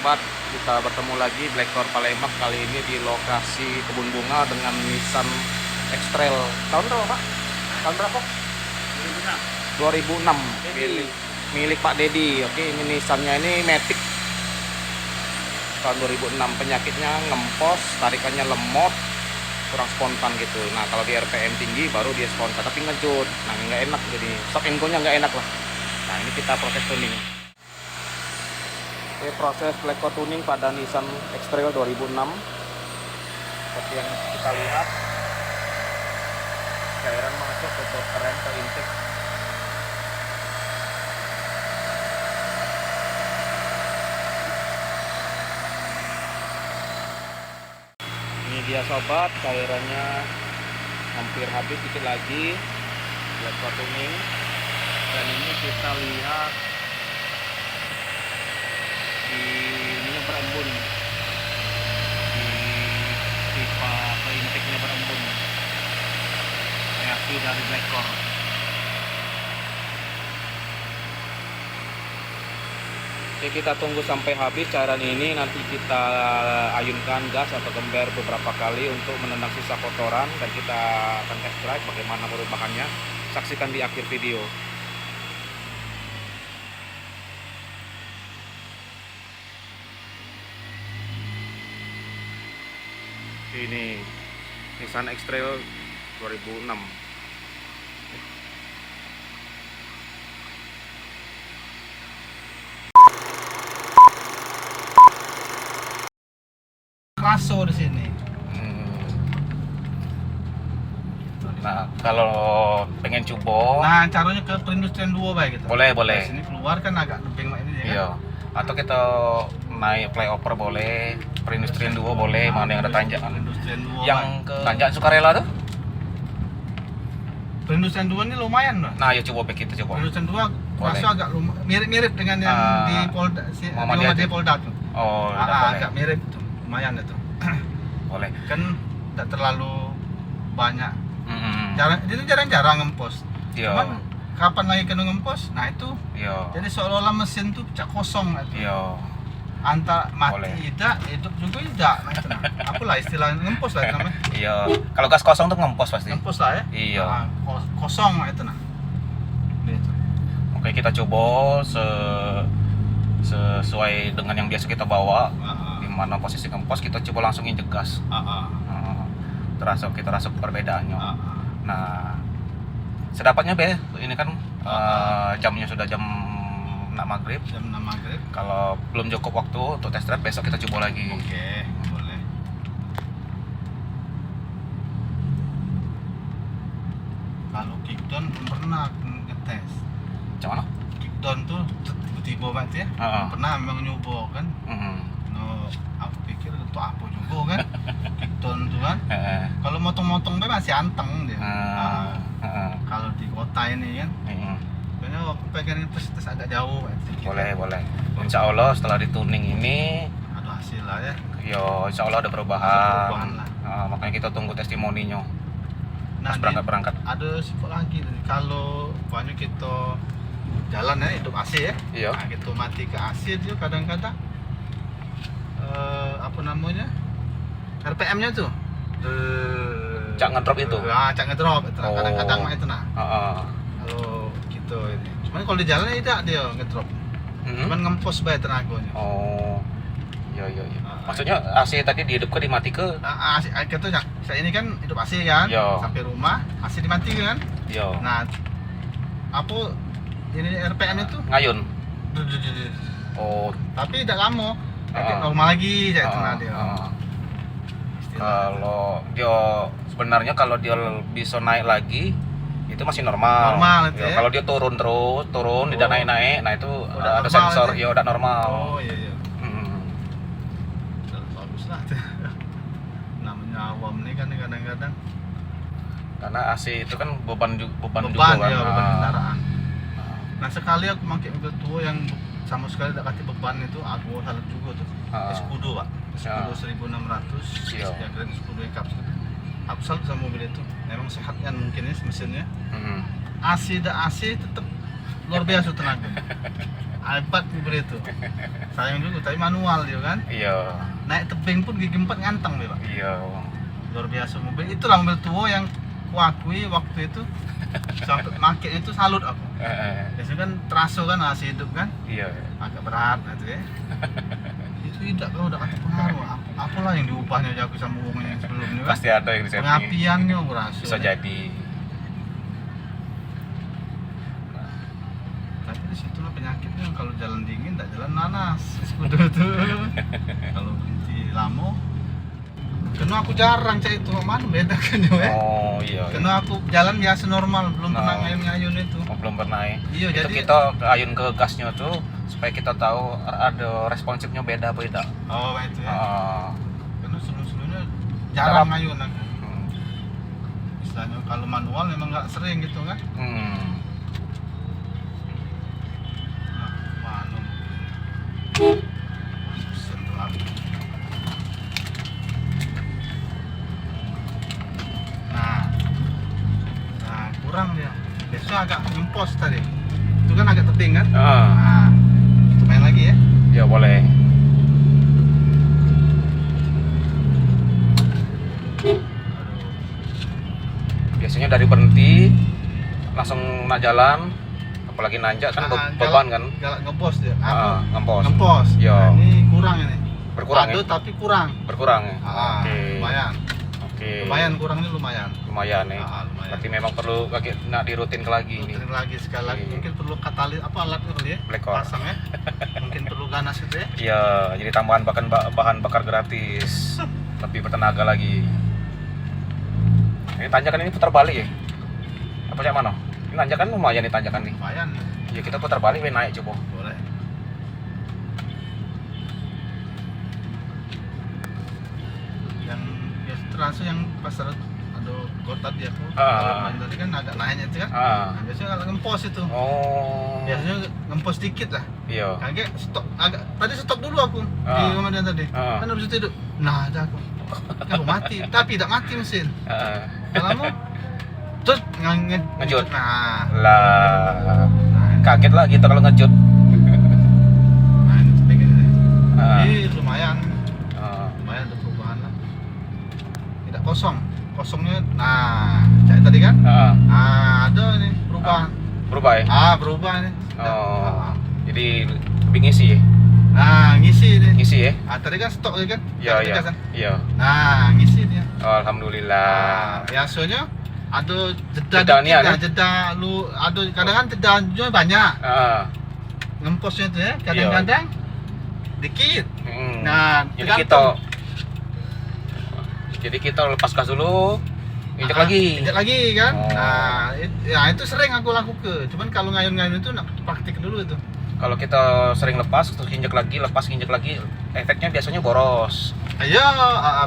sobat, kita bertemu lagi Blackcore Palembang kali ini di lokasi kebun bunga dengan Nissan X-Trail. Tahun berapa Pak? Tahun berapa? 2006. Milik Pak Dedi. Oke, ini Nissannya ini Matic tahun 2006. Penyakitnya ngempos, tarikannya lemot, kurang spontan gitu. Nah kalau di RPM tinggi baru dia spontan, tapi ngejut. Nah nggak enak, jadi shock and go-nya nggak enak lah. Nah ini kita proses tuning. Oke, proses Blackcore tuning pada Nissan X-Trail 2006. Seperti yang kita lihat, cairan masuk ke box keren, ke intake. Ini dia sobat, cairannya hampir habis, dikit lagi Blackcore tuning. Dan ini kita lihat di ininya berembun, di pipa intake-nya berembun, reaksi dari Blackcore. Oke, kita tunggu sampai habis cairan ini, nanti kita ayunkan gas atau gember beberapa kali untuk menendang sisa kotoran, dan kita akan test drive bagaimana perubahannya. Saksikan di akhir video. Ini Nissan X-Trail 2006. Raso di sini. Nah, kalau pengen cubo, Nah, caranya ke perindustrian 2 baik gitu. boleh. Dari sini keluar kan agak lebih ini ya. Iya. Atau kita naik flyover boleh, perindustrian 2 boleh, mana yang ada tanjakan. Perindustrian 2. Yang ke tanjakan Sukarela tuh? Perindustrian 2 ini lumayan loh. Nah, ya coba kita coba. Perindustrian 2 Boleh. raso agak mirip-mirip dengan yang di Polda di Muhammadiyah Muhammadiyah Polda tuh. Oh, udah boleh. Agak mirip tuh. Lumayan itu. Boleh. Kan tidak terlalu banyak. Mm-mm. Itu jarang-jarang ngempos. Iya. Cuman kapan lagi kena ngempos? Nah itu. Iya. Jadi seolah-olah mesin tuh cak kosong itu. Iya. Antara mati Boleh. tidak, hidup juga tidak. Nah, itu nah. Apalah istilah ngempos lah itu namanya. Iya. Kalau gas kosong tuh ngempos pasti. Ngempos lah ya. Iya. Nah, kosong lah itu nah. Gitu. Oke, kita coba sesuai dengan yang biasa kita bawa. Di mana posisi ngempos, kita coba langsung injek gas. Kita rasa perbedaannya. Nah, sedapatnya be, ini kan jamnya sudah jam 6 maghrib. Jam 6 maghrib. Kalau belum cukup waktu untuk test drive, besok kita coba lagi. Oke, boleh. Kalau kickdown belum pernah ngetes. Macam mana? Kickdown tuh tiba-tiba banget ya. Heeh. Pernah memang nyoba kan. No, aku pikir itu apa juga kan. Kickdown tuh kan. Kalau motong-motong tuh masih anteng dia. Kalau di kota ini kan, kayaknya aku pengen tes agak jauh. Boleh. Insya Allah setelah dituning ini, Ada hasil lah ya. insya Allah ada Ada perubahan. perubahan lah. Makanya kita tunggu testimoninya. Nah, Berangkat. ada sifat lagi nih. Kalau banyak kita jalan ya, hidup AC ya. Iya. Nah, kita mati ke AC itu kadang-kadang apa namanya? RPM-nya tuh. Cak ngedrop itu. Cak ngedrop itu. Oh. Kadang-kadang mah itu nah. Heeh. Kalau gitu ini. Cuman kalau di jalan tidak dia ngedrop. Cuman ngempos bae tenaganya. Oh. Iya. Maksudnya AC tadi dihidupkan dimati ke? AC itu saya ini kan hidup AC kan. Iya. Sampai rumah AC dimatikan kan. Iya. Nah, apa ini RPM itu Ngayun. Oh. tapi tidak lama kayak Ah. normal lagi kayak itu nah dia. Kalau dia sebenarnya kalau dia bisa naik lagi itu masih normal. Normal itu ya. Kalau dia turun tidak Oh. naik, nah itu Udah ada normal sensor, itu? ya udah normal. Oh iya. Mm. Bagus lah tuh. Namanya awam nih kan kadang-kadang Karena AC itu kan beban juga beban kan. ya, beban Ah. kendaraan. Nah sekali aku pakai mobil tua yang sama sekali tidak kasih beban itu, aku salut juga tuh. Escudo pak, Escudo 1600, Iya. yang keren Escudo yang Cups. Aku salut sama mobil itu, memang sehat kan mungkin ya mesinnya. Mm. AC dan AC tetap luar biasa tenaga. Hebat mobil itu. Sayang juga tapi manual dia kan. Iya. Naik tebing pun gigi 4 nganteng dia, Pak. Iya. Luar biasa mobil. Itulah mobil tua yang kuakui waktu itu sampai makanya itu salut aku. Biasanya kan teraso kan masih hidup kan. Iya. Agak berat gitu ya. Itu tidak kalau udah ada pengaruh. Apalah yang diubahnya jago sama uang yang sebelumnya kan. Pasti ada yang disetting. Pengapiannya berasa. Bisa jadi. Tapi disitulah penyakitnya kalau jalan dingin tak jalan nanas skuter itu. Kalau berhenti lama karena aku jarang cek itu mana beda kan ya. Oh iya. Karena aku jalan biasa normal belum pernah Oh. ngayun-ngayun itu. Oh, belum pernah ya. Iya Itu jadi kita ayun ke gasnya tuh supaya kita tahu ada responsifnya beda apa tidak. oh itu ya. Karena sebelum-sebelumnya jarang ngayun aku. Misalnya kalau manual memang nggak sering gitu kan. Nah, mana sentuh lagi. Nah, kurang dia. Biasanya agak ngempos tadi. Itu kan agak tebing kan? Nah, itu main lagi ya. Ya boleh. Biasanya dari berhenti langsung nak jalan, apalagi nanjak kan beban kan. Galak ngempos dia. Ngempos. Ngempos. Iya. Nah, ini kurang ini. Berkurang Ada ya? tapi kurang. Berkurang ya? Oke. Lumayan. Oke. Lumayan kurangnya lumayan. Lumayan ya. Lumayan. Berarti memang perlu nak dirutin lagi ini. Rutin lagi sekali lagi. Oke. Mungkin perlu katalis apa alatnya kali ya? Black Core. Pasang ya. Mungkin perlu ganas itu ya. Iya, jadi tambahan bahan bakar gratis. Lebih bertenaga lagi. Ini tanjakan ini putar balik ya? Apa yang mana? Ini tanjakan lumayan nih tanjakan nih. Lumayan. Ya kita putar balik, we naik coba. Boleh. Yang biasa terasa yang pas ada kota dia tuh. Kalau main tadi kan agak naiknya itu kan. Nah, biasanya kalau ngempos itu. Oh. Biasanya ngempos dikit lah. Iya. Kaget stop agak tadi stop dulu aku di komandan tadi. Kan habis itu hidup. Nah, ada aku. Kan mati, tapi tidak mati mesin. Kalau terus Ngejut. Nah, Lah. Kaget lah kita kalau ngejut. nah ini pengen deh. Ah. Ini lumayan. Lumayan ada perubahan lah. Tidak kosong. Kosongnya nah, kayak tadi kan? Nah, ada ini perubahan. Berubah ya? Berubah ini. Oh. Jadi lebih ngisi ya? Nah, ngisi ini. Ngisi ya? Tadi kan stok ya kan? Iya, Tadi iya. kan? Iya. Nah, ngisi dia. Alhamdulillah. Biasanya ada jeda Jeda dikit nih, lah, kan? jeda lu ada kadang kan jedanya banyak ngemposnya tuh ya, kadang-kadang dikit. Nah, jadi kita lepas gas dulu, injak lagi. Injak lagi kan. Oh. Nah, itu sering aku lakukan. Cuman kalau ngayun-ngayun itu nak praktik dulu itu. Kalau kita sering lepas terus injak lagi, efeknya biasanya boros. Iya,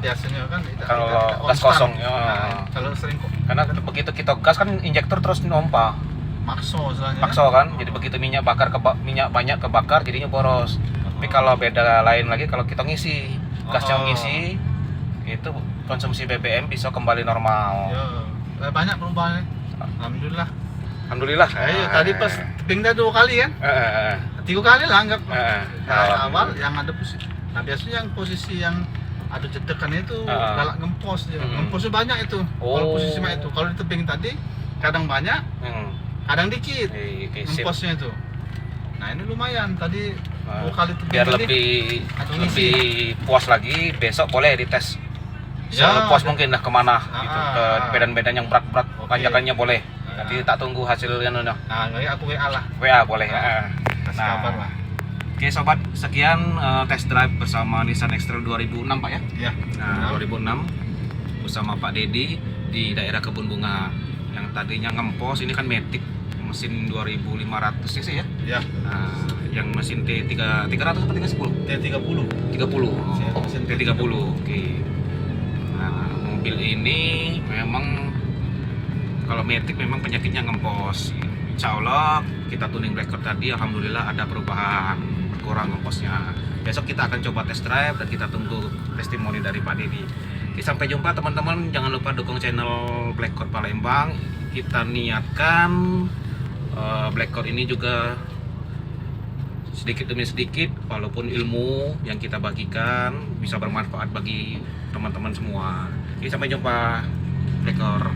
biasanya kan Kalau gas konstan. kosong, ya. Nah, kalau sering kok Karena begitu kita gas kan injektor terus nompa, makso soalnya. paksa kan. Jadi begitu minyak banyak kebakar jadinya boros. Tapi kalau beda lain lagi kalau kita ngisi, gasnya ngisi itu konsumsi BBM bisa kembali normal. Ya, banyak perubahannya. Alhamdulillah. Alhamdulillah. Iya, tadi pas pindah 2 kali kan? 3 kali lah anggap. Nah, awal yang ada posisi. Nah, biasanya yang posisi yang ada jedekan itu galak ngempos dia. Ngemposnya banyak itu. Kalau posisi mah itu. Kalau di tebing tadi kadang banyak, kadang dikit. Ngemposnya itu. Nah, ini lumayan tadi 2 kali tebing Biar tadi. lebih puas lagi, besok boleh dites. Sepuas mungkin lah kemana gitu. Ke medan-medan yang berat-berat, tanjakannya boleh. Nanti tak tunggu hasilnya. Nah, kayak aku WA lah. WA boleh. Kasih kabar lah. Oke sobat, sekian test drive bersama Nissan X-Trail 2006 Pak ya. Iya. Nah, 2006 bersama Pak Dedi di daerah Kebun Bunga. Yang tadinya ngempos, ini kan Matic mesin 2500 cc ya. Iya. Nah, yang mesin T300 atau 310? T30. 30. Mesin T30. Oke. Nah, mobil ini memang kalau Matic memang penyakitnya ngempos. Insya Allah kita tuning record tadi, alhamdulillah ada perubahan, berkurang ngemposnya. Besok kita akan coba test drive dan kita tunggu testimoni dari Pak Dedi. Oke, sampai jumpa teman-teman, jangan lupa dukung channel Black Code Palembang. Kita niatkan Blackcore ini juga sedikit demi sedikit, walaupun ilmu yang kita bagikan bisa bermanfaat bagi teman-teman semua. Oke, sampai jumpa Blackcore.